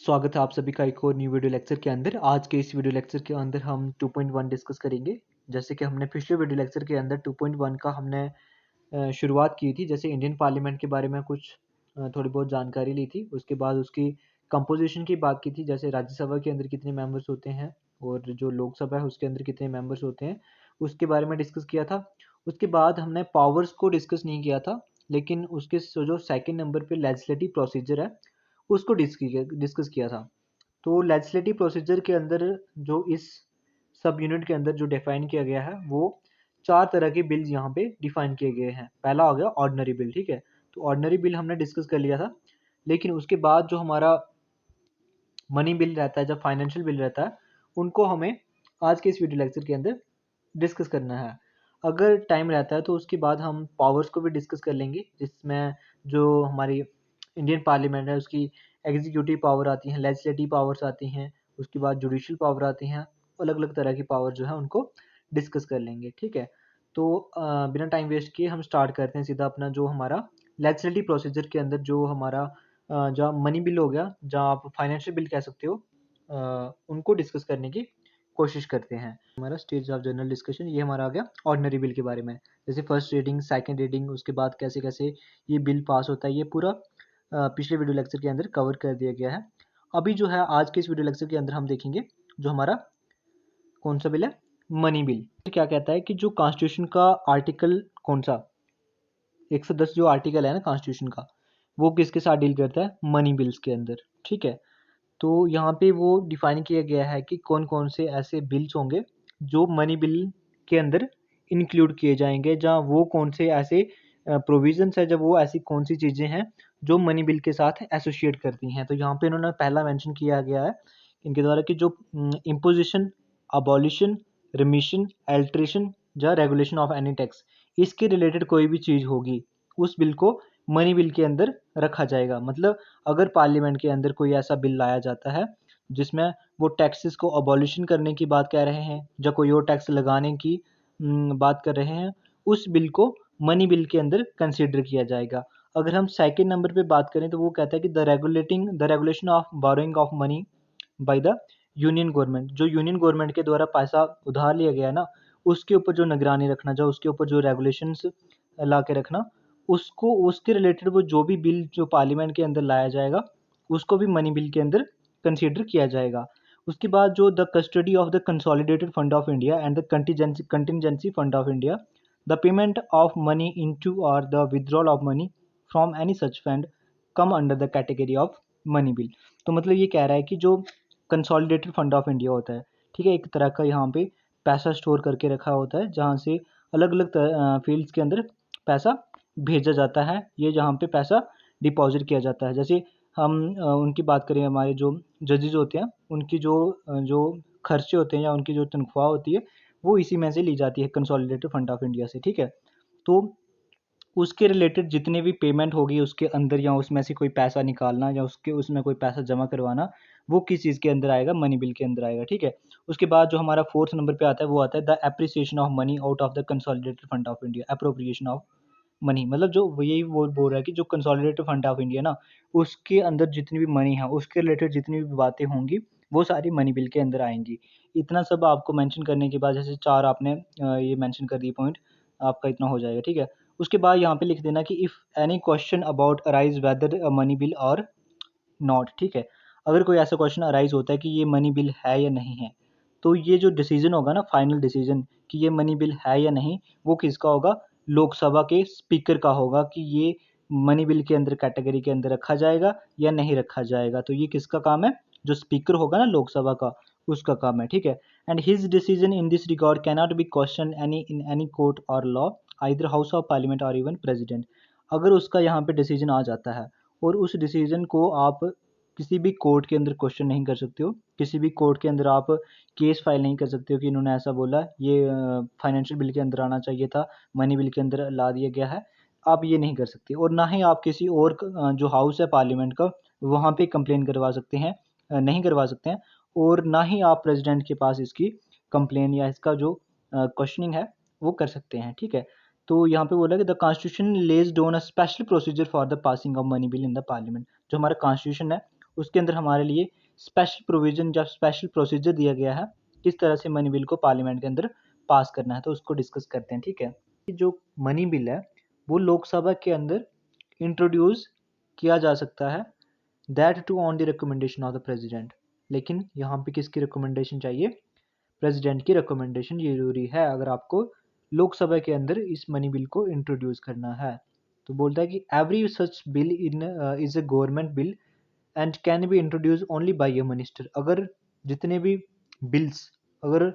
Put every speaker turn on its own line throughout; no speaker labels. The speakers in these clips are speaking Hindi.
स्वागत है आप सभी का एक और न्यू वीडियो लेक्चर के अंदर। आज के इस वीडियो लेक्चर के अंदर हम 2.1 डिस्कस करेंगे। जैसे कि हमने पिछले वीडियो लेक्चर के अंदर 2.1 का हमने शुरुआत की थी। जैसे इंडियन पार्लियामेंट के बारे में कुछ थोड़ी बहुत जानकारी ली थी। उसके बाद उसकी कंपोजिशन की बात की थी, जैसे राज्यसभा के अंदर कितने मेंबर्स होते हैं और जो लोकसभा है उसके अंदर कितने मेंबर्स होते हैं, उसके बारे में डिस्कस किया था। उसके बाद हमने पावर्स को डिस्कस नहीं किया था, लेकिन उसके जो सेकेंड नंबर पे लेजिस्लेटिव प्रोसीजर है उसको डिस्कस किया था। तो लेजिस्लेटिव प्रोसीजर के अंदर जो इस सब यूनिट के अंदर जो डिफाइन किया गया है वो चार तरह के बिल यहाँ पे डिफाइन किए गए हैं। पहला हो गया ऑर्डिनरी बिल, ठीक है। तो ऑर्डिनरी बिल हमने डिस्कस कर लिया था, लेकिन उसके बाद जो हमारा मनी बिल रहता है, जब फाइनेंशियल बिल रहता है, उनको हमें आज के इस वीडियो लेक्चर के अंदर डिस्कस करना है। अगर टाइम रहता है तो उसके बाद हम पावर्स को भी डिस्कस कर लेंगे, जिसमें जो हमारी इंडियन पार्लियामेंट है उसकी एग्जीक्यूटिव पावर आती हैं, लेजिस्लेटिव पावर्स आती हैं, उसके बाद जुडिशियल पावर आती हैं। अलग अलग तरह की पावर जो है उनको डिस्कस कर लेंगे, ठीक है। तो बिना टाइम वेस्ट किए हम स्टार्ट करते हैं सीधा अपना जो हमारा लेजिस्लेटिव प्रोसीजर के अंदर जो हमारा जहाँ मनी बिल हो गया, जहाँ आप फाइनेंशियल बिल कह सकते हो, उनको डिस्कस करने की कोशिश करते हैं। हमारा स्टेज ऑफ जनरल डिस्कशन ये हमारा आ गया ऑर्डिनरी बिल के बारे में। जैसे फर्स्ट रीडिंग, सेकंड रीडिंग, उसके बाद कैसे कैसे ये बिल पास होता है, ये पूरा पिछले वीडियो लेक्चर के अंदर कवर कर दिया गया है। अभी जो है आज के इस वीडियो लेक्चर के अंदर हम देखेंगे जो हमारा कौन सा बिल है, मनी बिल। क्या कहता है कि जो कॉन्स्टिट्यूशन का आर्टिकल कौन सा 110 जो आर्टिकल है ना कॉन्स्टिट्यूशन का, वो किसके साथ डील करता है, मनी बिल्स के अंदर, ठीक है। तो यहाँ पे वो डिफाइन किया गया है कि कौन कौन से ऐसे बिल्स होंगे जो मनी बिल के अंदर इंक्लूड किए जाएंगे, जहाँ वो कौन से ऐसे प्रोविजंस है, जब वो ऐसी कौन सी चीज़ें हैं जो मनी बिल के साथ एसोसिएट करती हैं। तो यहाँ पे इन्होंने पहला मेंशन किया गया है इनके द्वारा कि जो इम्पोजिशन, अबॉलिशन, रिमिशन, एल्ट्रेशन या रेगुलेशन ऑफ एनी टैक्स, इसके रिलेटेड कोई भी चीज़ होगी उस बिल को मनी बिल के अंदर रखा जाएगा। मतलब अगर पार्लियामेंट के अंदर कोई ऐसा बिल लाया जाता है जिसमें वो टैक्सेस को अबॉलिशन करने की बात कह रहे हैं या कोई और टैक्स लगाने की बात कर रहे हैं, उस बिल को मनी बिल के अंदर कंसीडर किया जाएगा। अगर हम सेकंड नंबर पे बात करें तो वो कहता है कि the regulation of borrowing of money by the union government, जो यूनियन गवर्नमेंट के द्वारा पैसा उधार लिया गया ना, उसके ऊपर जो निगरानी रखना, जो उसके ऊपर जो रेगुलेशंस ला के रखना, उसको उसके रिलेटेड वो जो भी बिल जो पार्लियामेंट के अंदर लाया जाएगा उसको भी मनी बिल के अंदर कंसीडर किया जाएगा। उसके बाद जो the custody of the consolidated fund of India and the contingency fund of India, the payment of money into और the withdrawal of money from any such fund come under the category of money bill. तो मतलब ये कह रहा है कि जो कंसोलिडेटेड फंड ऑफ इंडिया होता है, ठीक है, एक तरह का यहाँ पे पैसा स्टोर करके रखा होता है जहाँ से अलग अलग फील्ड्स के अंदर पैसा भेजा जाता है, ये जहाँ पे पैसा डिपॉजिट किया जाता है। जैसे हम उनकी बात करें, हमारे जो जजेस होते हैं उनकी जो खर्चे होते हैं या उनकी जो तनख्वाह होती है वो इसी में से ली जाती है कंसोलिडेटेड फंड ऑफ इंडिया से, ठीक है। तो उसके रिलेटेड जितने भी पेमेंट होगी उसके अंदर या उसमें से कोई पैसा निकालना या उसमें कोई पैसा जमा करवाना, वो किस चीज़ के अंदर आएगा, मनी बिल के अंदर आएगा, ठीक है। उसके बाद जो हमारा फोर्थ नंबर पे आता है वो आता है the appreciation of money out of the consolidated fund of India, appropriation of money. मतलब जो वो यही वो बोल रहा है कि जो कंसोलिडेटेड फंड ऑफ इंडिया ना, उसके अंदर जितनी भी मनी है उसके रिलेटेड जितनी भी बातें होंगी वो सारी मनी बिल के अंदर आएंगी। इतना सब आपको मेंशन करने के बाद, जैसे चार आपने ये मेंशन कर दिए पॉइंट, आपका इतना हो जाएगा, ठीक है। उसके बाद यहाँ पे लिख देना कि if any question about arise whether money bill और नॉट, ठीक है। अगर कोई ऐसा क्वेश्चन अराइज होता है कि ये मनी बिल है या नहीं है, तो ये जो डिसीजन होगा ना, फाइनल डिसीजन कि ये मनी बिल है या नहीं, वो किसका होगा, लोकसभा के स्पीकर का होगा कि ये मनी बिल के अंदर कैटेगरी के अंदर रखा जाएगा या नहीं रखा जाएगा। तो ये किसका काम है, जो स्पीकर होगा ना लोकसभा का, उसका काम है, ठीक है। And his decision in this regard cannot be question any in any court और law, either house of parliament और इवन प्रेसिडेंट। अगर उसका यहाँ पे डिसीजन आ जाता है और उस डिसीजन को आप किसी भी कोर्ट के अंदर क्वेश्चन नहीं कर सकते हो, किसी भी कोर्ट के अंदर आप केस फाइल नहीं कर सकते हो कि इन्होंने ऐसा बोला, ये फाइनेंशियल बिल के अंदर आना चाहिए था, मनी बिल के अंदर ला दिया गया है, आप ये नहीं कर सकते। और ना ही आप किसी और जो हाउस है पार्लियामेंट का, वहाँ पे कंप्लेन करवा सकते हैं, नहीं करवा सकते हैं। और ना ही आप प्रेसिडेंट के पास इसकी कंप्लेन या इसका जो क्वेश्चनिंग है वो कर सकते हैं, ठीक है। तो यहाँ पे बोला कि the constitution lays down a special procedure for the passing of money bill in the parliament. जो हमारा कॉन्स्टिट्यूशन है उसके अंदर हमारे लिए स्पेशल प्रोविजन या स्पेशल प्रोसीजर दिया गया है किस तरह से मनी बिल को पार्लियामेंट के अंदर पास करना है, तो उसको डिस्कस करते हैं। ठीक है, जो मनी बिल है वो लोकसभा के अंदर इंट्रोड्यूस किया जा सकता है, that too on the recommendation of the president. लेकिन यहाँ पे किसकी रिकमेंडेशन चाहिए? प्रेसिडेंट की रिकमेंडेशन जरूरी है अगर आपको लोकसभा के अंदर इस मनी बिल को इंट्रोड्यूस करना है। तो बोलता है कि every such bill in is a government bill and can be introduce only by a minister. अगर जितने भी बिल्स, अगर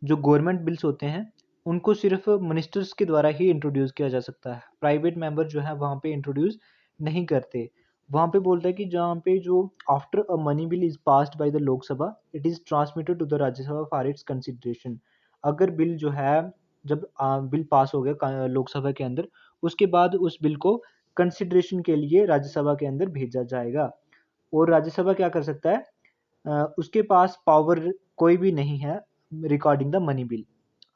जो गवर्नमेंट बिल्स होते हैं उनको सिर्फ मिनिस्टर्स के द्वारा ही इंट्रोड्यूस किया जा सकता है, प्राइवेट मेंबर जो है वहाँ पे इंट्रोड्यूस नहीं करते। वहाँ पे बोलता है कि जहाँ पे जो after a money bill is passed by the Lok Sabha it is transmitted to the Rajya Sabha for its consideration. अगर बिल जो है जब बिल पास हो गया लोकसभा के अंदर, उसके बाद उस बिल को कंसिडरेशन के लिए राज्यसभा के अंदर भेजा जाएगा। और राज्यसभा क्या कर सकता है? उसके पास पावर कोई भी नहीं है रिगार्डिंग द मनी बिल।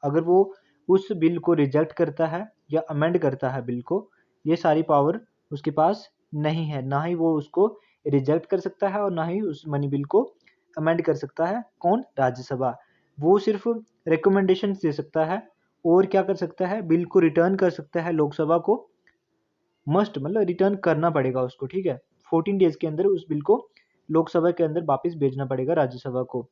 अगर वो उस बिल को रिजेक्ट करता है या अमेंड करता है बिल को, ये सारी पावर उसके पास नहीं है। ना ही वो उसको रिजेक्ट कर सकता है और ना ही उस मनी बिल को अमेंड कर सकता है। कौन? राज्यसभा। वो सिर्फ रिकमेंडेशन दे सकता है और क्या कर सकता है? बिल को रिटर्न कर सकता है लोकसभा को। मस्ट मतलब रिटर्न करना पड़ेगा उसको, ठीक है। 14 डेज के अंदर उस बिल को लोकसभा के अंदर वापस भेजना पड़ेगा राज्यसभा को।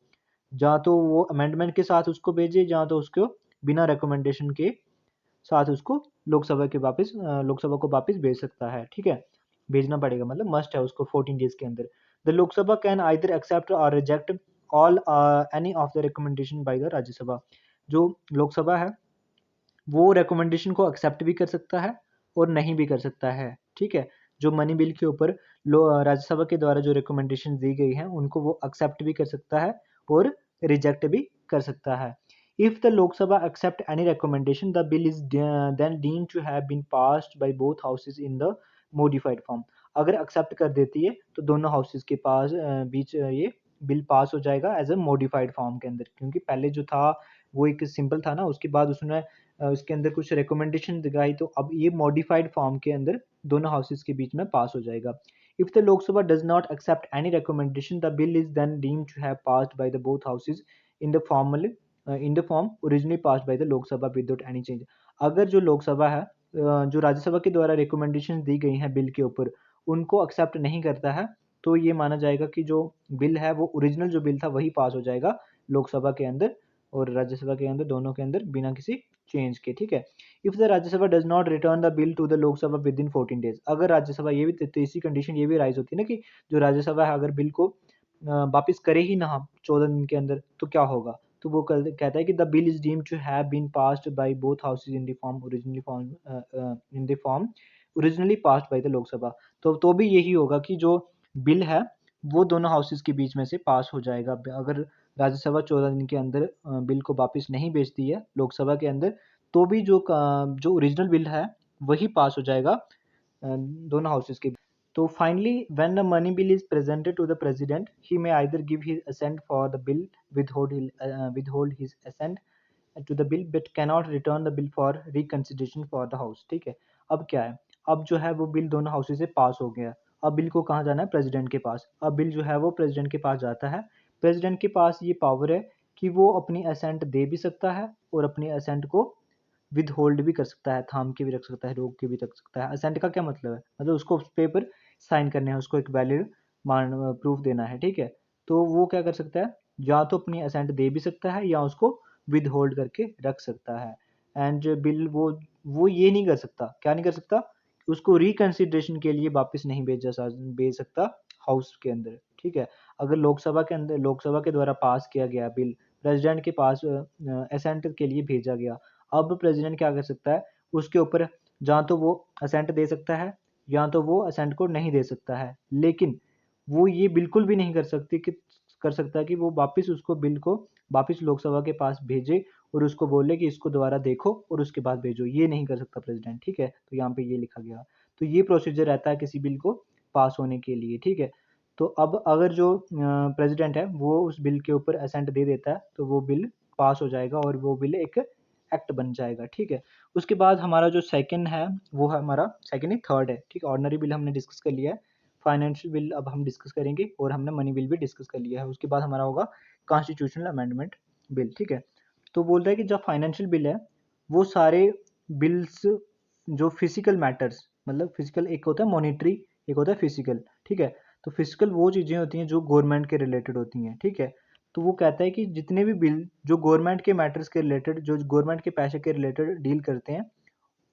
या तो वो अमेंडमेंट के साथ उसको भेजे या तो उसको बिना रिकमेंडेशन के साथ उसको लोकसभा को वापस भेज सकता है, ठीक है। भेजना पड़ेगा मतलब मस्ट है उसको 14 डेज के अंदर। The Lok Sabha can either accept और reject all any of the recommendation by the Rajya Sabha. जो लोकसभा है वो रिकमेंडेशन को एक्सेप्ट भी कर सकता है और नहीं भी कर सकता है, ठीक है। जो मनी बिल के ऊपर राज्यसभा के द्वारा जो रिकमेंडेशन दी गई हैं उनको वो एक्सेप्ट भी कर सकता है और रिजेक्ट भी कर सकता है। If the Lok Sabha accept any recommendation the bill is then deemed to have been passed by both houses in the modified form. अगर एक्सेप्ट कर देती है तो दोनों हाउसेज के पास बीच ये बिल पास हो जाएगा एज अ मॉडिफाइड फॉर्म के अंदर, क्योंकि पहले जो था वो एक सिंपल था ना, उसके बाद उसने उसके अंदर कुछ रिकमेंडेशन दिखाई, तो अब ये मॉडिफाइड फॉर्म के अंदर दोनों हाउसेस के बीच में पास हो जाएगा। If the Lok Sabha does not accept any recommendation the bill is then deemed to have passed by the both houses in the form originally passed by the Lok Sabha without any change. अगर जो लोकसभा है जो राज्यसभा के द्वारा रिकमेंडेशन दी गई हैं बिल के ऊपर उनको एक्सेप्ट नहीं करता है, तो ये माना जाएगा कि जो बिल है वो ओरिजिनल जो बिल था वही पास हो जाएगा लोकसभा के अंदर और राज्यसभा के अंदर, दोनों के अंदर बिना किसी चेंज के, ठीक है। If the Rajya Sabha does not return the bill to the Lok Sabha within 14 days. अगर राज्यसभा ये भी तीसरी कंडीशन ये भी राइज होती है ना कि जो राज्यसभा है अगर बिल को वापस करे ही ना 14 दिन के अंदर तो क्या होगा? तो वो कहता है कि the bill is deemed to have been passed by both houses in the form originally passed by the Lok Sabha. तो भी यही होगा कि जो बिल है वो दोनों हाउसेज के बीच में से पास हो जाएगा। अगर राज्यसभा 14 दिन के अंदर बिल को वापस नहीं भेजती है लोकसभा के अंदर, तो भी जो ओरिजिनल बिल है वही पास हो जाएगा दोनों हाउसेस के। तो finally when the money bill is presented to the president he may either give his assent for the bill, withhold his assent to the bill but cannot return the bill for reconsideration for the house, ठीक है। अब क्या है? अब जो है वो बिल दोनों हाउसेस से पास हो गया। अब बिल को कहाँ जाना है? प्रेसिडेंट के पास। अब बिल जो है वो प्रेसिडेंट के पास जाता है। प्रेसिडेंट के पास ये पावर है कि वो अपनी असेंट दे भी सकता है और अपनी असेंट को विद होल्ड भी कर सकता है, थाम के भी रख सकता है, रोक के भी रख सकता है। असेंट का क्या मतलब है? मतलब उसको उस पे पर साइन करने हैं, उसको एक वैलिड मान प्रूफ देना है, ठीक है। तो वो क्या कर सकता है? या तो अपनी असेंट दे भी सकता है या उसको विद होल्ड करके रख सकता है। एंड बिल वो ये नहीं कर सकता, क्या नहीं कर सकता? उसको रिकंसिडरेशन के लिए वापस नहीं भेज सकता हाउस के अंदर, ठीक है। अगर लोकसभा के द्वारा पास किया गया बिल प्रेसिडेंट के पास असेंट के लिए भेजा गया, अब प्रेसिडेंट क्या कर सकता है? उसके ऊपर या तो वो असेंट दे सकता है या तो वो असेंट को नहीं दे सकता है, लेकिन वो ये बिल्कुल भी नहीं कर सकता कि वो वापस उसको बिल को वापस लोकसभा के पास भेजे और उसको बोले कि इसको दोबारा देखो और उसके बाद भेजो। ये नहीं कर सकता प्रेसिडेंट, ठीक है। तो यहाँ पे ये लिखा गया। तो ये प्रोसीजर रहता है किसी बिल को पास होने के लिए, ठीक है। तो अब अगर जो प्रेसिडेंट है वो उस बिल के ऊपर असेंट दे देता है तो वो बिल पास हो जाएगा और वो बिल एक एक्ट बन जाएगा, ठीक है। उसके बाद हमारा जो सेकंड है वो है हमारा सेकंड नहीं थर्ड है, ठीक है। ऑर्डिनरी बिल हमने डिस्कस कर लिया है। फाइनेंशियल बिल अब हम डिस्कस करेंगे और हमने मनी बिल भी डिस्कस कर लिया है। उसके बाद हमारा होगा कॉन्स्टिट्यूशनल अमेंडमेंट बिल, ठीक है। तो बोल रहा है कि जो फाइनेंशियल बिल है वो सारे बिल्स जो फिजिकल मैटर्स, मतलब फिजिकल एक होता है मॉनिटरी, एक होता है फिजिकल, ठीक है। तो फिजिकल वो चीज़ें होती हैं जो गवर्नमेंट के रिलेटेड होती हैं, ठीक है। तो वो कहता है कि जितने भी बिल जो गवर्नमेंट के मैटर्स के रिलेटेड, जो गवर्नमेंट के पैसे के रिलेटेड डील करते हैं,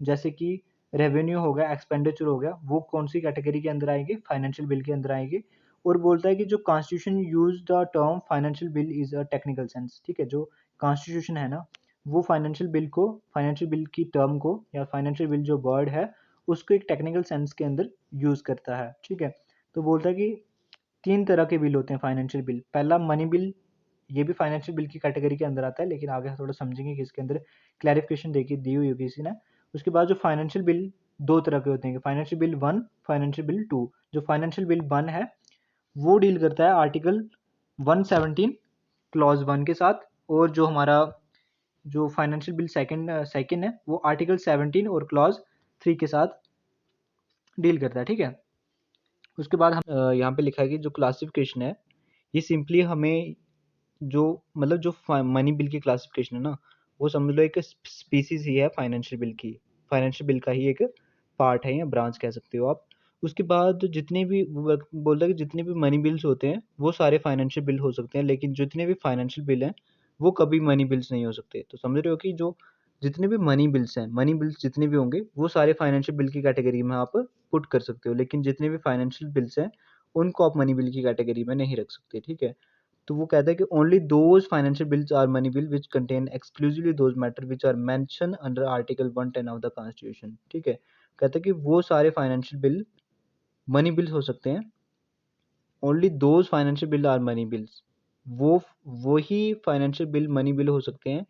जैसे कि रेवेन्यू हो गया, एक्सपेंडिचर हो गया, वो कौन सी कैटेगरी के अंदर आएंगे, फाइनेंशियल बिल के अंदर आएंगे। और बोलता है कि जो constitution use the term financial bill is a technical sense, ठीक है। जो कॉन्स्टिट्यूशन है ना, वो फाइनेंशियल बिल को, फाइनेंशियल बिल की टर्म को या फाइनेंशियल बिल जो वर्ड है उसको एक टेक्निकल सेंस के अंदर यूज करता है, ठीक है। तो बोलता है कि तीन तरह के बिल होते हैं फाइनेंशियल बिल। पहला मनी बिल, ये भी फाइनेंशियल बिल की कैटेगरी के अंदर आता है, लेकिन आगे थोड़ा समझेंगे कि इसके अंदर क्लैरिफिकेशन देखी दी हुई होगी किसी ने। उसके बाद जो फाइनेंशियल बिल दो तरह के होते हैं, फाइनेंशियल बिल 1, फाइनेंशियल बिल 2। जो फाइनेंशियल बिल 1 है वो डील करता है आर्टिकल 117 क्लॉज 1 के साथ, और जो हमारा जो फाइनेंशियल बिल सेकंड है वो आर्टिकल 17 और क्लॉज 3 के साथ डील करता है, ठीक है। उसके बाद हम यहाँ पे लिखा है कि जो क्लासिफिकेशन है ये सिंपली हमें जो मतलब जो मनी बिल की क्लासिफिकेशन है ना, वो समझ लो एक स्पीसीज ही है फाइनेंशियल बिल की, फाइनेंशियल बिल का ही एक पार्ट है या ब्रांच कह सकते हो आप। उसके बाद जितने भी बोलता है कि जितने भी मनी बिल्स होते हैं वो सारे फाइनेंशियल बिल हो सकते हैं, लेकिन जितने भी फाइनेंशियल बिल हैं वो कभी मनी बिल्स नहीं हो सकते। तो समझ रहे हो कि जो जितने भी मनी बिल्स हैं, मनी बिल्स जितने भी होंगे वो सारे फाइनेंशियल बिल की कैटेगरी में आप पुट कर सकते हो, लेकिन जितने भी फाइनेंशियल बिल्स हैं उनको आप मनी बिल की कैटेगरी में नहीं रख सकते, ठीक है। तो वो कहता है कि only those financial bills are money bill which contain exclusively those matter which are mention under article 110 of the constitution, ठीक है। कहता है कि वो सारे फाइनेंशियल बिल मनी बिल्स हो सकते हैं, only those financial bill are money bills, वो ही फाइनेंशियल बिल मनी बिल हो सकते हैं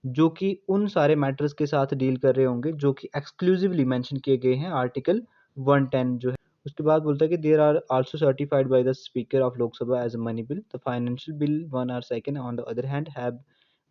जो कि उन सारे मैटर्स के साथ डील कर रहे होंगे जो कि एक्सक्लूसिवली मेंशन किए गए हैं आर्टिकल 110 जो है। उसके बाद बोलता है कि there are also certified by the speaker of Lok Sabha as a money bill, the financial bill 1 और 2 on the other hand have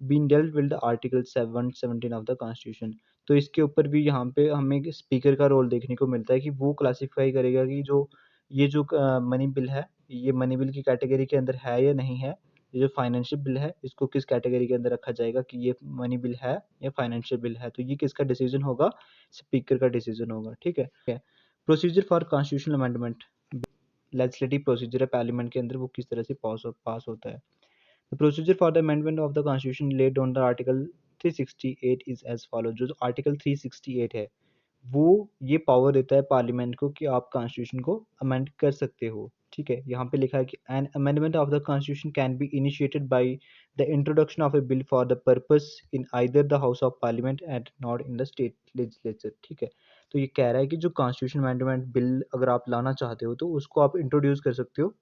been dealt with the article 717 of the constitution. तो इसके ऊपर भी यहाँ पे हमें स्पीकर का रोल देखने को मिलता है कि वो क्लासीफाई करेगा कि जो ये जो मनी बिल है ये मनी बिल की कैटेगरी के अंदर है या नहीं है। ये जो फाइनेंशियल बिल है इसको किस कैटेगरी के अंदर रखा जाएगा कि ये मनी बिल है या फाइनेंशियल बिल है। तो ये किसका डिसीजन होगा, स्पीकर का डिसीजन होगा, ठीक है। Procedure for constitutional amendment, legislative procedure है पार्लियामेंट के अंदर, वो किस तरह से पास होता है। The procedure for the amendment of the constitution laid on the article 368 is as follow. जो आर्टिकल 368 है वो ये पावर देता है पार्लियामेंट को कि आप कॉन्स्टिट्यूशन को अमेंड कर सकते हो, ठीक है। यहाँ पे लिखा है कि an amendment of the constitution can be initiated by the introduction of A bill for the purpose in either the house of parliament and not in the state legislature, ठीक है। तो ये कह रहा है कि जो कॉन्स्टिट्यूशन अमेंडमेंट बिल अगर आप लाना चाहते हो तो उसको आप इंट्रोड्यूस कर सकते हो,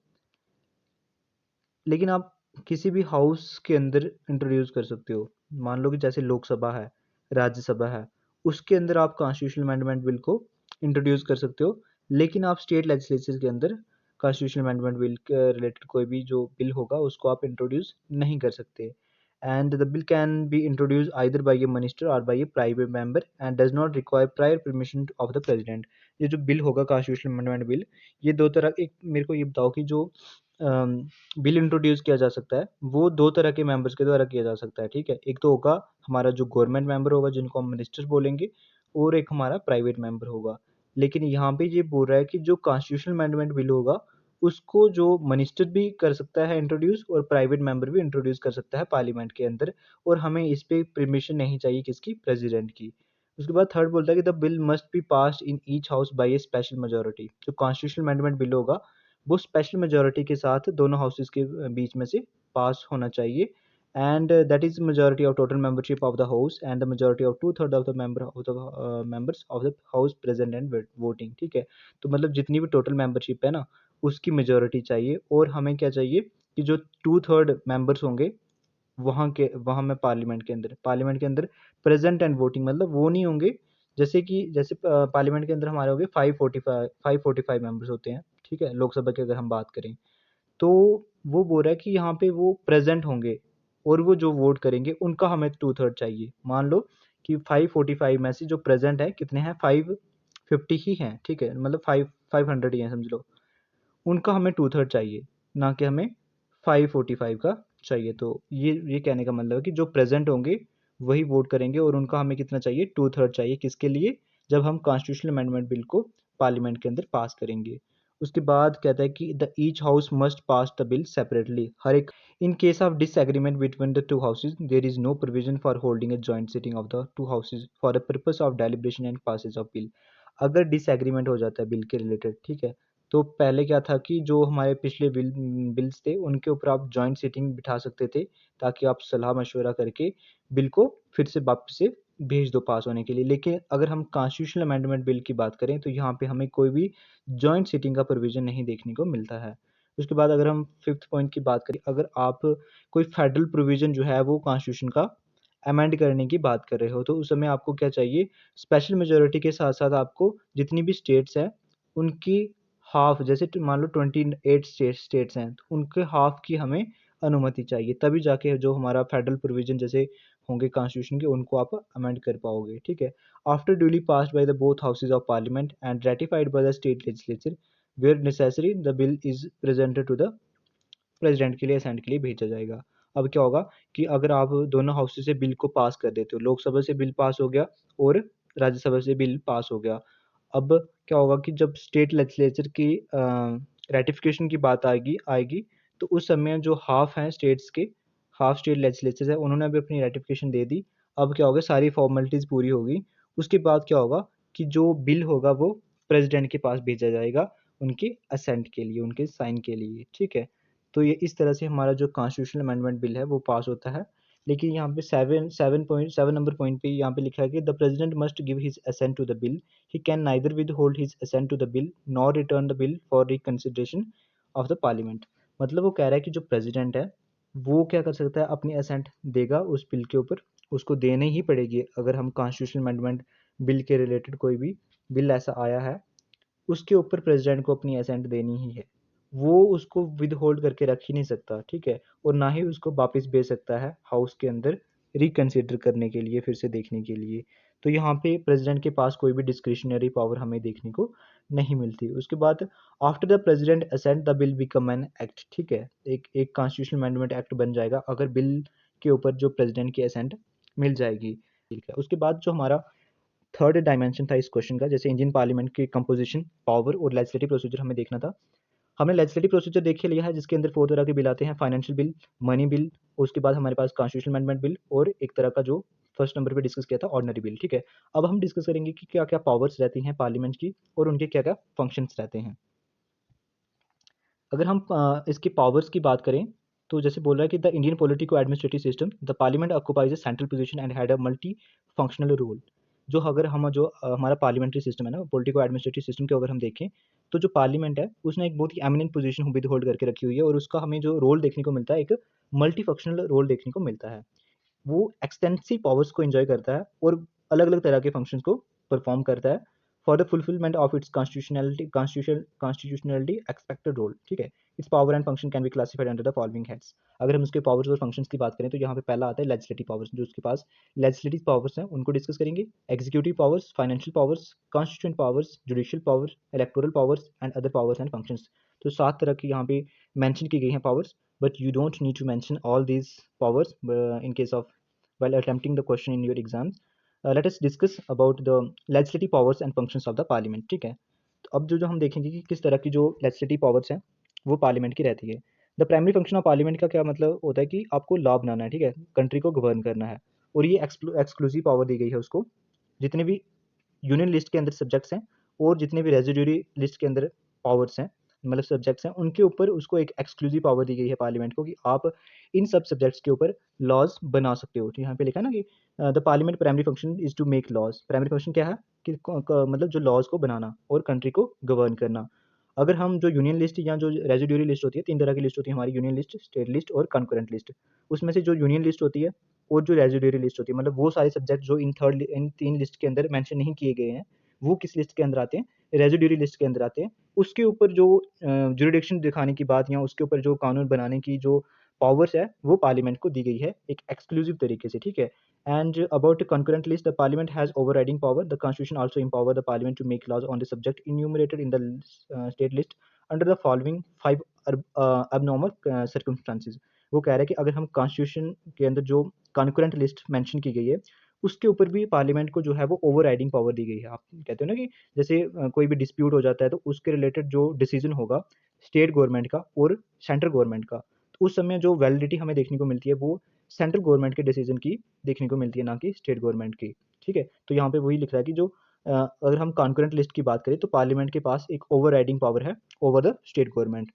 लेकिन आप किसी भी हाउस के अंदर इंट्रोड्यूस कर सकते हो। मान लो कि जैसे लोकसभा है, राज्यसभा है, उसके अंदर आप कॉन्स्टिट्यूशनल अमेंडमेंट बिल को इंट्रोड्यूस कर सकते हो, लेकिन आप स्टेट लेजिस्लेचर के अंदर कॉन्स्टिट्यूशनल अमेंडमेंट बिल के रिलेटेड कोई भी जो बिल होगा उसको आप इंट्रोड्यूस नहीं कर सकते। And the bill can be introduce either by a minister और by a private member and does not require prior permission of the president. ये जो बिल होगा कॉन्स्टिट्यूशनल अमेंडमेंट बिल, ये दो तरह, एक मेरे को ये बताओ कि जो बिल इंट्रोड्यूस किया जा सकता है वो दो तरह के मेंबर्स के द्वारा किया जा सकता है, ठीक है। एक तो होगा हमारा जो गवर्नमेंट मेंबर होगा जिनको हम मिनिस्टर बोलेंगे, और एक हमारा प्राइवेट मेंबर होगा। लेकिन यहाँ पे ये बोल रहा है कि जो कॉन्स्टिट्यूशनल अमेंडमेंट बिल होगा उसको जो मिनिस्टर भी कर सकता है इंट्रोड्यूस और प्राइवेट मेंबर भी इंट्रोड्यूस कर सकता है पार्लियामेंट के अंदर, और हमें इस पे परमिशन नहीं चाहिए किसकी, प्रेसिडेंट की। उसके बाद थर्ड बोलता है कि the bill must be passed in each house by A special majority. जो कॉन्स्टिट्यूशनल अमेंडमेंट बिल होगा वो स्पेशल मेजोरिटी के साथ दोनों हाउसेस के बीच में से पास होना चाहिए, and that is majority of total membership of the house and the majority of 2/3 of the members of the house present and voting, ठीक है। तो मतलब जितनी भी टोटल मेंबरशिप है ना उसकी मेजोरिटी चाहिए, और हमें क्या चाहिए कि जो 2/3 मेंबर्स होंगे वहाँ में पार्लियामेंट के अंदर प्रेजेंट एंड वोटिंग, मतलब वो नहीं होंगे जैसे पार्लियामेंट के अंदर हमारे हो गए 545 मेंबर्स होते हैं, ठीक है। लोकसभा की अगर हम बात करें तो वो बोल रहा है कि यहाँ पे वो प्रेजेंट होंगे और वो जो वोट करेंगे उनका हमें 2/3 चाहिए। मान लो कि 545 में से जो प्रेजेंट है कितने हैं, 550 ही हैं, ठीक है। मतलब 500 ही हैं समझ लो। उनका हमें 2/3 चाहिए, ना कि हमें 545 का चाहिए। तो ये कहने का मतलब है कि जो प्रेजेंट होंगे वही वोट करेंगे, और उनका हमें कितना चाहिए, 2/3 चाहिए। किसके लिए? जब हम कॉन्स्टिट्यूशनल अमेंडमेंट बिल को पार्लियामेंट के अंदर पास करेंगे। उसके बाद कहता है कि the each house must pass the bill separately. हर एक in case of disagreement between the two houses there is no provision for holding a joint sitting of the two houses for the purpose of deliberation and passage of bill. अगर डिसएग्रीमेंट हो जाता है बिल के रिलेटेड, ठीक है, तो पहले क्या था कि जो हमारे पिछले बिल्स थे उनके ऊपर आप जॉइंट सीटिंग बिठा सकते थे, ताकि आप सलाह मशवरा करके बिल को फिर से वापस से भेज दो पास होने के लिए। लेकिन अगर हम कॉन्स्टिट्यूशनल अमेंडमेंट बिल की बात करें तो यहाँ पे हमें कोई भी जॉइंट सीटिंग का प्रोविजन नहीं देखने को मिलता है। उसके बाद अगर हम फिफ्थ पॉइंट की बात करें, अगर आप कोई फेडरल प्रोविजन जो है वो कॉन्स्टिट्यूशन का अमेंड करने की बात कर रहे हो, तो उस समय आपको क्या चाहिए, स्पेशल मेजोरिटी के साथ साथ आपको जितनी भी स्टेट्स हैं उनकी हाफ, जैसे मान लो 28 स्टेट्स हैं, तो उनके हाफ की हमें अनुमति चाहिए, तभी जाके जो हमारा फेडरल प्रोविजन जैसे होंगे कॉन्स्टिट्यूशन के उनको आप अमेंड कर पाओगे, ठीक है। After duly passed by the both houses of parliament and ratified by the state legislature where necessary the bill is presented to the president के लिए असेंट के लिए भेजा जाएगा। अब क्या होगा कि अगर आप दोनों हाउसेज से बिल को पास कर देते हो, लोकसभा से बिल पास हो गया और राज्यसभा से बिल पास हो गया, अब क्या होगा कि जब स्टेट लेजिस्लेचर की रेटिफिकेशन की बात आएगी आएगी तो उस समय जो हाफ हैं स्टेट्स के, हाफ स्टेट लेजिस्लेचर है, उन्होंने भी अपनी रेटिफिकेशन दे दी। अब क्या होगा, सारी फॉर्मेलिटीज़ पूरी होगी। उसके बाद क्या होगा कि जो बिल होगा वो प्रेसिडेंट के पास भेजा जाएगा उनके असेंट के लिए, उनके साइन के लिए, ठीक है। तो ये इस तरह से हमारा जो कॉन्स्टिट्यूशनल अमेंडमेंट बिल है वो पास होता है। लेकिन यहाँ पे 7 नंबर पॉइंट पे यहाँ पे लिखा है कि the president must give his assent to the bill, he can neither withhold his assent to the bill nor return the bill for reconsideration of the parliament। मतलब वो कह रहा है कि जो प्रेसिडेंट है वो क्या कर सकता है, अपनी असेंट देगा उस बिल के ऊपर, उसको देने ही पड़ेगी। अगर हम कॉन्स्टिट्यूशनल अमेंडमेंट बिल के रिलेटेड कोई भी बिल ऐसा आया है, उसके ऊपर प्रेसिडेंट को अपनी असेंट देनी ही है। वो उसको विद होल्ड करके रख ही नहीं सकता, ठीक है, और ना ही उसको वापस भेज सकता है हाउस के अंदर रिकंसिडर करने के लिए, फिर से देखने के लिए। तो यहाँ पे प्रेसिडेंट के पास कोई भी डिस्क्रिशनरी पावर हमें देखने को नहीं मिलती। उसके बाद after the president assent the bill become an act, ठीक है, एक कॉन्स्टिट्यूशनल अमेंडमेंट एक्ट बन जाएगा अगर बिल के ऊपर जो प्रेसिडेंट की असेंट मिल जाएगी, ठीक है। उसके बाद जो हमारा थर्ड डायमेंशन था इस क्वेश्चन का, जैसे इंडियन पार्लियामेंट की कंपोजिशन, पावर और लेजिस्लेटिव प्रोसीजर हमें देखना था। हमने लेजिस्लेटिव प्रोसीजर देख लिया है, जिसके अंदर 4 तरह के बिल आते हैं, फाइनेंशियल बिल, मनी बिल, उसके बाद हमारे पास कॉन्स्टिट्यूशनल अमेंडमेंट बिल, और एक तरह का जो फर्स्ट नंबर पे डिस्कस किया था ऑर्डिनरी बिल, ठीक है। अब हम डिस्कस करेंगे कि क्या क्या पावर्स रहती हैं पार्लियामेंट की और उनके क्या क्या फंक्शंस रहते हैं। अगर हम इसकी पावर्स की बात करें, तो जैसे बोल रहा है कि the Indian politico administrative system, the parliament occupies a central position and had a multi functional role. जो अगर हम जो हमारा पार्लियामेंट्री सिस्टम है ना, पॉलिटिको एडमिनिस्ट्रेटिव सिस्टम के अगर हम देखें, तो जो पार्लियामेंट है उसने एक बहुत ही एमिनेंट पोजीशन विद होल्ड करके रखी हुई है, और उसका हमें जो रोल देखने को मिलता है, एक मल्टी फंक्शनल रोल देखने को मिलता है। वो एक्सटेंसिव पावर्स को एंजॉय करता है और अलग अलग तरह के फंक्शंस को परफॉर्म करता है for the fulfilment of its constitutionality expected role, ठीक है। Its power and function can be classified under the following heads. अगर हम उसके पावर्स और फंक्शंस की बात करें तो यहाँ पे पहला आता है लेजिस्लेटिव पावर्स, जो उसके पास लेजिस्लेटिव पावर्स हैं उनको डिस्कस करेंगे। Executive powers, financial powers, constituent powers, judicial powers, electoral powers and other powers and functions. तो 7 तरह की यहाँ पे मेंशन की गई हैं powers, but you don't need to mention all these powers in case of while attempting the question in your exams। Let us discuss about the legislative powers and functions of the parliament, ठीक है। तो अब जो हम देखेंगे कि किस तरह की जो लेजिस्लेटिव पावर्स हैं वो पार्लियामेंट की रहती है। The primary function of parliament का क्या मतलब होता है कि आपको लॉ बनाना है, ठीक है, कंट्री को गवर्न करना है, और ये एक्सक्लूसिव पावर दी गई है उसको। जितने भी यूनियन लिस्ट के अंदर सब्जेक्ट्स हैं और जितने भी रेजिड्यूरी लिस्ट के अंदर पावर्स हैं, मतलब सब्जेक्ट्स हैं, उनके ऊपर उसको एक एक्सक्लूसिव पावर दी गई है पार्लियामेंट को कि आप इन सब सब्जेक्ट्स के ऊपर लॉज बना सकते हो। तो यहाँ पे लिखा है ना कि the parliament primary function is to make laws. Primary function क्या है कि मतलब जो लॉज को बनाना और कंट्री को गवर्न करना। अगर हम जो यूनियन लिस्ट या जो रेजिड्यूरी लिस्ट होती है, 3 तरह की लिस्ट होती है हमारी, यूनियन लिस्ट, स्टेट लिस्ट और कंकरेंट लिस्ट। उसमें से जो यूनियन लिस्ट होती है और जो रेजिड्यूरी लिस्ट होती है, मतलब वो सारे सब्जेक्ट जो इन 3 लिस्ट के अंदर मेंशन नहीं किए गए हैं, वो किस लिस्ट के अंदर आते हैं, रेजिड्यूरी लिस्ट के अंदर आते हैं। उसके ऊपर जो जुरिडिक्शन दिखाने की बात या उसके ऊपर जो कानून बनाने की जो पावर्स है वो पार्लियामेंट को दी गई है एक एक्सक्लूसिव तरीके से, ठीक है। And about concurrent list, the parliament has overriding power. The constitution also empower the parliament to make laws on the subject enumerated in the state list
under the following 5 abnormal circumstances। वो कह रहा है कि अगर हम कॉन्स्टिट्यूशन के अंदर जो कॉन्करेंट लिस्ट मेंशन की गई है उसके ऊपर भी पार्लियामेंट को जो है वो ओवर राइडिंग पावर दी गई है। आप कहते हो ना कि जैसे कोई भी डिस्प्यूट हो जाता है तो उसके रिलेटेड जो डिसीजन होगा स्टेट गवर्नमेंट का और सेंट्रल गवर्नमेंट का, तो उस समय जो वैलिडिटी हमें देखने को मिलती है वो सेंट्रल गवर्नमेंट के डिसीजन की देखने को मिलती है, ना कि स्टेट गवर्नमेंट की। ठीक है, तो यहाँ पे वही लिख रहा है कि जो अगर हम कॉन्करेंट लिस्ट की बात करें तो पार्लियामेंट के पास एक ओवर राइडिंग पावर है ओवर द स्टेट गवर्नमेंट।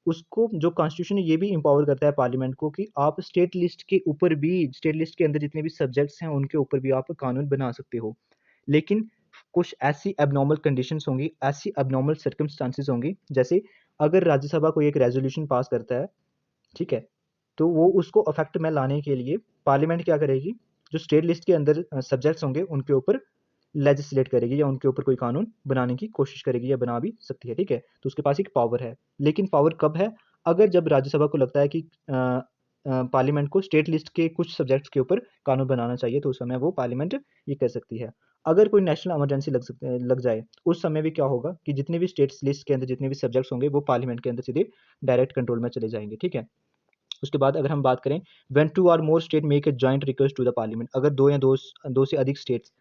उसको जो कॉन्स्टिट्यूशन ये भी एम्पावर करता है पार्लियामेंट को कि आप स्टेट लिस्ट के ऊपर भी, स्टेट लिस्ट के अंदर जितने भी सब्जेक्ट्स हैं उनके ऊपर भी आप कानून बना सकते हो। लेकिन कुछ ऐसी एबनॉर्मल कंडीशंस होंगी, ऐसी एबनॉर्मल सर्कमस्टांसेस होंगी, जैसे अगर राज्यसभा कोई एक रेजोल्यूशन पास करता है, ठीक है, तो वो उसको अफेक्ट में लाने के लिए पार्लियामेंट क्या करेगी, जो स्टेट लिस्ट के अंदर सब्जेक्ट्स होंगे उनके ऊपर लेजिस्लेट करेगी या उनके ऊपर कोई कानून बनाने की कोशिश करेगी या बना भी सकती है। ठीक है, तो उसके पास एक पावर है। लेकिन पावर कब है? अगर जब राज्यसभा को लगता है कि पार्लियामेंट को स्टेट लिस्ट के कुछ सब्जेक्ट्स के ऊपर कानून बनाना चाहिए, तो उस समय वो पार्लियामेंट ये कर सकती है। अगर कोई नेशनल इमरजेंसी लग जाए, उस समय भी क्या होगा कि जितने भी स्टेट लिस्ट के अंदर जितने भी सब्जेक्ट्स होंगे वो पार्लियामेंट के अंदर सीधे डायरेक्ट कंट्रोल में चले जाएंगे। ठीक है, उसके बाद अगर हम बात करें when two or more state make a joint request to the parliament, अगर दो से अधिक स्टेट्स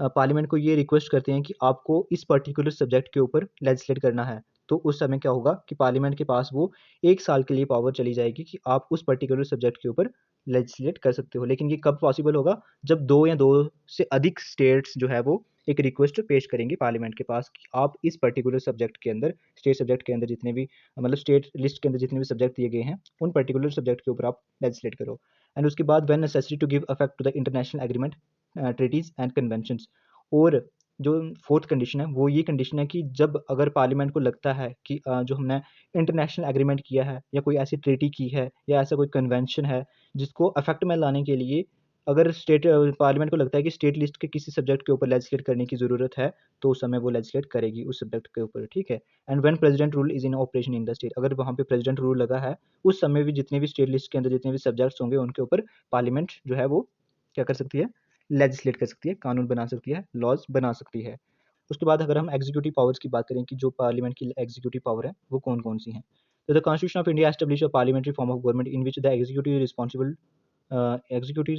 पार्लियामेंट को ये रिक्वेस्ट करते हैं कि आपको इस पर्टिकुलर सब्जेक्ट के ऊपर लेजिस्लेट करना है, तो उस समय क्या होगा कि पार्लियामेंट के पास वो 1 साल के लिए पावर चली जाएगी कि आप उस पर्टिकुलर सब्जेक्ट के ऊपर लेजिस्लेट कर सकते हो। लेकिन ये कब पॉसिबल होगा? जब दो या दो से अधिक स्टेट्स जो है वो एक रिक्वेस्ट पेश करेंगे पार्लियामेंट के पास कि आप इस पर्टिकुलर सब्जेक्ट के अंदर, स्टेट सब्जेक्ट के अंदर जितने भी मतलब स्टेट लिस्ट के अंदर जितने भी सब्जेक्ट दिए गए हैं उन पर्टिकुलर सब्जेक्ट के ऊपर आप लेजिस्लेट करो। एंड उसके बाद when necessary to give effect to the international agreement, treaties and conventions. और जो फोर्थ कंडीशन है वो ये कंडीशन है कि जब अगर पार्लियामेंट को लगता है कि जो हमने इंटरनेशनल एग्रीमेंट किया है या कोई ऐसी ट्रीटी की है या ऐसा कोई कन्वेंशन है जिसको अफेक्ट में लाने के लिए अगर स्टेट पार्लियामेंट को लगता है कि स्टेट लिस्ट के किसी सब्जेक्ट के ऊपर लेजिस्लेट करने की ज़रूरत है, तो उस समय वो लेजिस्लेट करेगी उस सब्जेक्ट के ऊपर। ठीक है, and when president rule is in operation in the state, अगर वहाँ पे प्रेसिडेंट रूल लगा है उस समय भी जितने भी स्टेट लिस्ट के अंदर जितने भी सब्जेक्ट्स होंगे उनके ऊपर पार्लियामेंट जो है वो क्या कर सकती है, लेजिस्लेट कर सकती है, कानून बना सकती है, लॉज बना सकती है। उसके बाद अगर हम एग्जीक्यूटिव पावर्स की बात करें कि जो पार्लियामेंट की एग्जीक्यूटिव पावर है वो कौन कौन सी हैं, तो the constitution of India establish a parliamentary form of government in which the executive is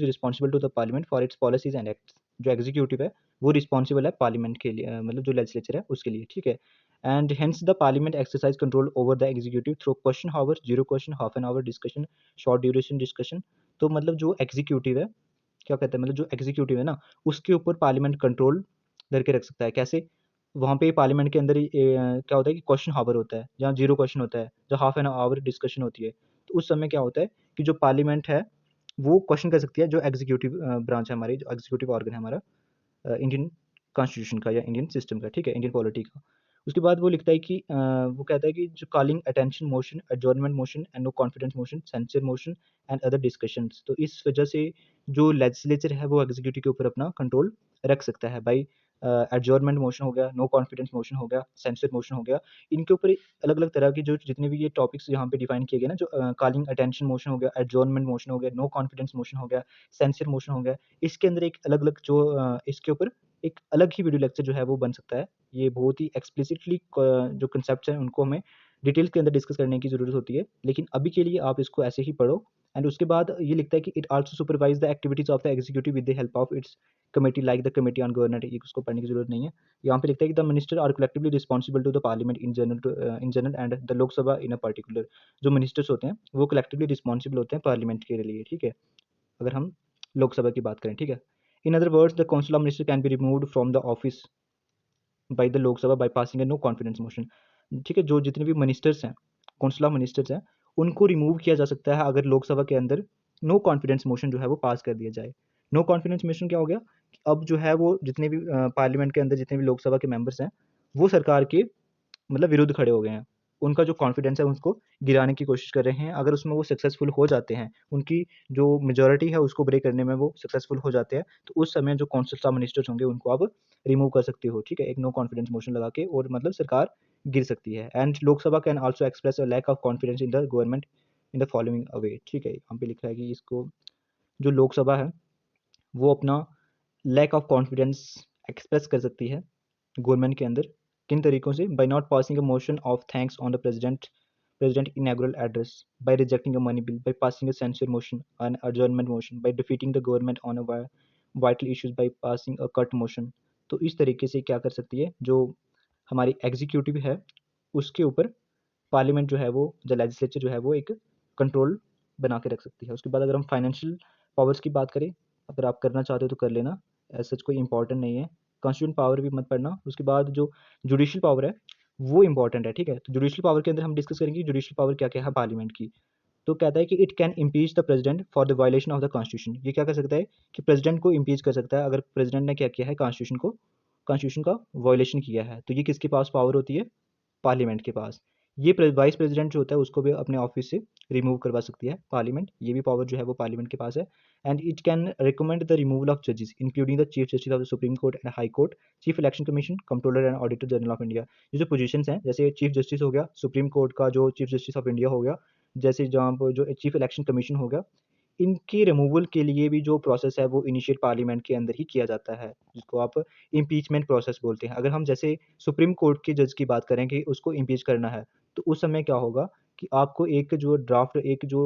responsible to the parliament for its policies and acts. जो एग्जीक्यूटिव है वो रिस्पॉन्सिबल है पार्लियामेंट के लिए, मतलब जो लेजिस्लेचर है उसके लिए। ठीक है, and hence the parliament exercise control over the executive through question hour, zero question, half an hour discussion, short duration discussion. तो मतलब जो एग्जीक्यूटिव है क्या कहते हैं, मतलब जो एग्जीक्यूटिव है ना उसके ऊपर पार्लियामेंट कंट्रोल करके रख सकता है। कैसे? वहाँ पे पार्लियामेंट के अंदर क्या होता है कि क्वेश्चन हावर होता है जहाँ जीरो क्वेश्चन होता है, जहाँ हाफ एन आवर डिस्कशन होती है। तो उस समय क्या होता है कि जो पार्लियामेंट है वो क्वेश्चन कर सकती है जो एग्जीक्यूटिव ब्रांच है हमारी, जो एग्जीक्यूटिव ऑर्गन है हमारा इंडियन कॉन्स्टिट्यूशन का या इंडियन सिस्टम का। ठीक है, इंडियन पॉलिटी का। उसके बाद वो लिखता है कि वो कहता है कि जो calling attention motion, adjournment motion and no confidence motion, censure motion and other discussions. तो इस वजह से जो लेजिस्लेचर है वो एग्जीक्यूटिव के ऊपर अपना कंट्रोल रख सकता है। भाई एडजॉर्नमेंट मोशन हो गया, नो कॉन्फिडेंस मोशन हो गया, सेंसर मोशन हो गया, इनके ऊपर अलग अलग तरह के जो जितने भी ये टॉपिक्स यहाँ पे डिफाइन किए गए ना, जो कॉलिंग अटेंशन मोशन हो गया, एडजॉर्नमेंट मोशन हो गया, नो कॉन्फिडेंस मोशन हो गया, सेंसर मोशन हो गया, इसके अंदर एक अलग अलग जो इसके ऊपर एक अलग ही वीडियो लेक्चर जो है वो बन सकता है। ये बहुत ही एक्सप्लिसिटली जो कंसेप्ट हैं उनको हमें डिटेल्स के अंदर डिस्कस करने की ज़रूरत होती है, लेकिन अभी के लिए आप इसको ऐसे ही पढ़ो। एंड उसके बाद ये लिखता है कि it also supervise the activities of the executive with the help of its committee like the committee on government. ये उसको पढ़ने की जरूरत नहीं है। यहाँ पे लिखता है कि the minister are collectively responsible to the parliament in general and the Lok Sabha in a particular. जो मिनिस्टर्स होते हैं वो कलेक्टिवली रिस्पॉन्सिबल होते हैं पार्लियामेंट के लिए। ठीक है, अगर हम लोकसभा की बात करें। ठीक है, in other words the council of minister can be removed from the office by the Lok Sabha by passing a no confidence motion. ठीक है, जो जितने भी मिनिस्टर्स हैं, काउंसिल ऑफ मिनिस्टर्स हैं, उनको रिमूव किया जा सकता है अगर लोकसभा के अंदर नो कॉन्फिडेंस मोशन जो है वो पास कर दिया जाए। नो कॉन्फिडेंस मोशन क्या हो गया कि अब जो है वो जितने भी पार्लियामेंट के अंदर जितने भी लोकसभा के मेंबर्स हैं वो सरकार के मतलब विरुद्ध खड़े हो गए हैं। उनका जो कॉन्फिडेंस है उसको गिराने की कोशिश कर रहे हैं। अगर उसमें वो सक्सेसफुल हो जाते हैं, उनकी जो मेजॉरिटी है उसको ब्रेक करने में वो सक्सेसफुल हो जाते हैं, तो उस समय जो काउंसिल ऑफ मिनिस्टर्स होंगे उनको आप रिमूव कर सकते हो। ठीक है, एक नो कॉन्फिडेंस मोशन लगा के, और मतलब सरकार गिर सकती है। And Lok Sabha can also express a lack of confidence in the government in the following away. ठीक है, यहाँ पे लिखा है कि इसको जो लोकसभा है वो अपना लैक ऑफ कॉन्फिडेंस एक्सप्रेस कर सकती है गवर्नमेंट के अंदर किन तरीकों से? By not passing a motion of thanks on the president inaugural address, by rejecting a money bill, by passing a censure motion, an adjournment motion, by defeating the government on a vital issues, by passing a cut motion। तो इस तरीके से क्या कर सकती है, जो हमारी एग्जीक्यूटिव है उसके ऊपर पार्लियामेंट जो है वो, जो लेजिस्लेचर जो है वो एक कंट्रोल बना के रख सकती है। उसके बाद अगर हम फाइनेंशियल पावर्स की बात करें, अगर आप करना चाहते हो तो कर लेना, ऐसा कोई इंपॉर्टेंट नहीं है। कॉन्स्टिट्यूंट पावर भी मत पढ़ना। उसके बाद जो जुडिशियल पावर है वो इंपॉर्टेंट है, ठीक है। तो जुडिशियल पावर के अंदर हम डिस्कस करेंगे जुडिशियल पावर क्या क्या है पार्लियामेंट की। तो कहता है कि it can impeach the president for the violation of the constitution. ये क्या कर सकता है कि प्रेसिडेंट को इम्पीच कर सकता है अगर प्रेसिडेंट ने क्या किया है, कॉन्स्टिट्यूशन का वायलेशन किया है। तो ये किसके पास पावर होती है? पार्लियामेंट के पास। ये वाइस प्रेसिडेंट जो होता है उसको भी अपने ऑफिस से रिमूव करवा सकती है पार्लियामेंट। ये भी पावर जो है वो पार्लियामेंट के पास है। And it can recommend the removal of जजेस including the chief justice of the supreme court and high court, chief election commission, controller and auditor general of India. ये जो पोजीशंस हैं, जैसे चीफ जस्टिस हो गया, सुप्रीम कोर्ट का जो चीफ जस्टिस ऑफ इंडिया हो गया, जैसे जहाँ पर जो चीफ इलेक्शन कमीशन हो गया, इनके रिमूवल के लिए भी जो प्रोसेस है वो इनिशिएट पार्लियामेंट के अंदर ही किया जाता है, जिसको आप इम्पीचमेंट प्रोसेस बोलते हैं। अगर हम जैसे सुप्रीम कोर्ट के जज की बात करें कि उसको इम्पीच करना है, तो उस समय क्या होगा कि आपको एक जो ड्राफ्ट, एक जो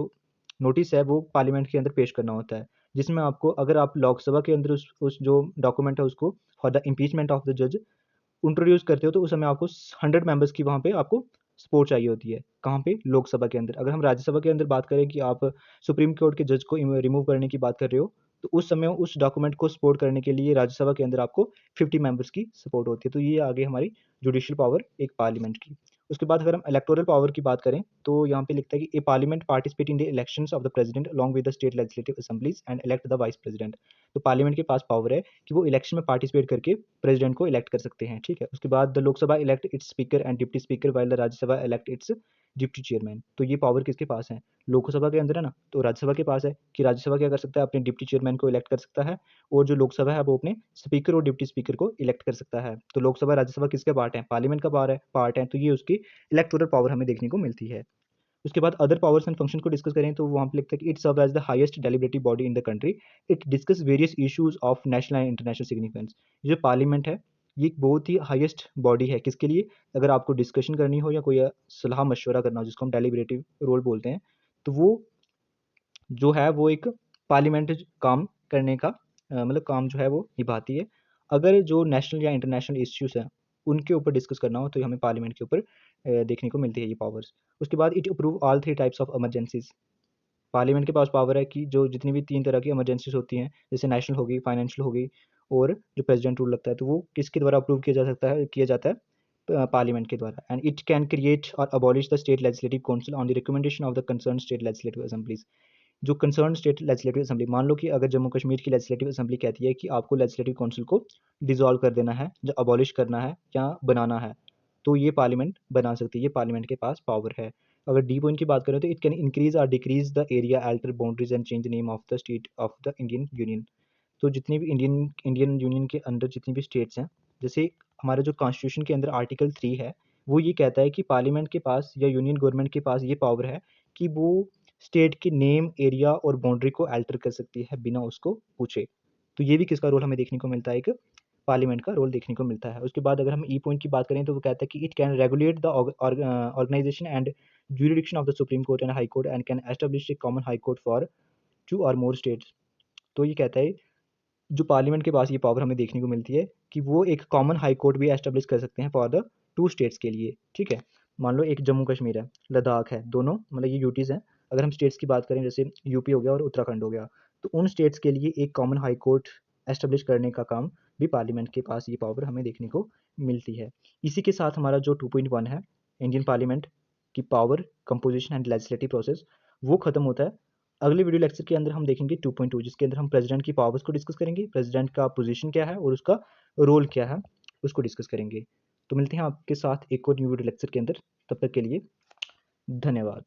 नोटिस है वो पार्लियामेंट के अंदर पेश करना होता है, जिसमें आपको, अगर आप लोकसभा के अंदर उस जो डॉक्यूमेंट है उसको for the impeachment of the जज इंट्रोड्यूस करते हो, तो उस समय आपको 100 मेंबर्स की वहाँ पे आपको सपोर्ट चाहिए होती है। कहाँ पे? लोकसभा के अंदर। अगर हम राज्यसभा के अंदर बात करें कि आप सुप्रीम कोर्ट के जज को रिमूव करने की बात कर रहे हो, तो उस समय उस डॉक्यूमेंट को सपोर्ट करने के लिए राज्यसभा के अंदर आपको 50 मेंबर्स की सपोर्ट होती है। तो ये आगे हमारी जुडिशियल पावर एक पार्लियामेंट की। उसके बाद अगर हम इलेक्टोरल पावर की बात करें, तो यहाँ पे लिखता है कि a parliament participate in the elections of the president along with the state legislative assemblies and elect the vice president. तो पार्लियामेंट के पास पावर है कि वो इलेक्शन में पार्टिसिपेट करके प्रेसिडेंट को इलेक्ट कर सकते हैं, ठीक है। उसके बाद the Lok Sabha elect it's speaker and deputy speaker while the Rajya Sabha elect it's deputy chairman. तो ये पावर किसके पास है? लोकसभा के अंदर है ना, तो राज्यसभा के पास है कि राज्यसभा क्या कर सकता है, अपने डिप्टी चेयरमैन को इलेक्ट कर सकता है, और जो लोकसभा है वो अपने स्पीकर और डिप्टी स्पीकर को इलेक्ट कर सकता है। तो लोकसभा राज्यसभा किसके पार्ट है? पार्लियामेंट का पार्ट है। तो ये उसकी इलेक्टोरल पावर हमें देखने को मिलती है। उसके बाद अदर पावर्स एंड फंक्शन को डिस्कस करें, तो वहाँ पे लिखता है कि it serve as the highest deliberative body in the country, it discuss various issues of national and international significance. ये जो पार्लियामेंट है ये एक बहुत ही हाईएस्ट बॉडी है। किसके लिए? अगर आपको डिस्कशन करनी हो या कोई सलाह मशवरा करना हो, जिसको हम डेलिब्रेटिव रोल बोलते हैं, तो वो जो है वो एक पार्लियामेंट काम करने का मतलब काम जो है वो निभाती है। अगर जो नेशनल या इंटरनेशनल इश्यूज हैं उनके ऊपर डिस्कस करना हो, तो हमें पार्लियामेंट के ऊपर देखने को मिलती है ये पावर्स। उसके बाद it approve all 3 types of emergencies. Parliament के पास पावर है कि जो जितनी भी 3 तरह की इमरजेंसीज होती हैं, जैसे नेशनल हो गई, फाइनेंशियल हो गई, और जो प्रेसिडेंट रूल लगता है, तो वो किसके द्वारा अप्रूव किया जाता है पार्लियामेंट के द्वारा। एंड इट कैन क्रिएट और abolish the state legislative council on the recommendation of the concern state legislative assemblies. जो कंसर्न स्टेट लेजिस्लेटिव असेंबली, मान लो कि अगर जम्मू कश्मीर की लेजिस्लेटिव असेंबली कहती है कि आपको लेजिस्लेटिव काउंसिल को डिसॉल्व कर देना है, जो अबॉलिश करना है या बनाना है, तो ये पार्लियामेंट बना सकती है। ये पार्लियामेंट के पास पावर है। अगर डी पॉइंट की बात करें, तो इट कैन इंक्रीज और decrease the area, alter boundaries and change the name of the state of the Indian union. तो जितनी भी इंडियन यूनियन के अंदर जितनी भी स्टेट्स हैं, जैसे हमारे जो कॉन्स्टिट्यूशन के अंदर आर्टिकल 3 है, वो ये कहता है कि पार्लियामेंट के पास या यूनियन गवर्नमेंट के पास ये पावर है कि वो स्टेट की नेम, एरिया और बाउंड्री को अल्टर कर सकती है बिना उसको पूछे। तो ये भी किसका रोल हमें देखने को मिलता है? एक पार्लियामेंट का रोल देखने को मिलता है। उसके बाद अगर हम ई पॉइंट की बात करें, तो वो कहता है कि it can regulate the organisation and jurisdiction of the Supreme Court and High Court and can establish a common high court for 2 or more states। तो ये कहता है जो पार्लियामेंट के पास ये पावर हमें देखने को मिलती है कि वो एक कॉमन हाई कोर्ट भी एस्टेब्लिश कर सकते हैं फॉर द 2 स्टेट्स के लिए, ठीक है। मान लो एक जम्मू कश्मीर है, लद्दाख है, दोनों मतलब ये यूटीज़ हैं। अगर हम स्टेट्स की बात करें, जैसे यूपी हो गया और उत्तराखंड हो गया, तो उन स्टेट्स के लिए एक कॉमन हाई कोर्ट एस्टेब्लिश करने का काम भी पार्लियामेंट के पास ये पावर हमें देखने को मिलती है। इसी के साथ हमारा जो 2.1 है, इंडियन पार्लियामेंट की power, composition and legislative process, वो खत्म होता है। अगले वीडियो लेक्चर के अंदर हम देखेंगे 2.2, जिसके अंदर हम प्रेसिडेंट की पावर्स को डिस्कस करेंगे, प्रेसिडेंट का पोजीशन क्या है और उसका रोल क्या है, उसको डिस्कस करेंगे। तो मिलते हैं आपके साथ एक और न्यू वीडियो लेक्चर के अंदर। तब तक के लिए धन्यवाद।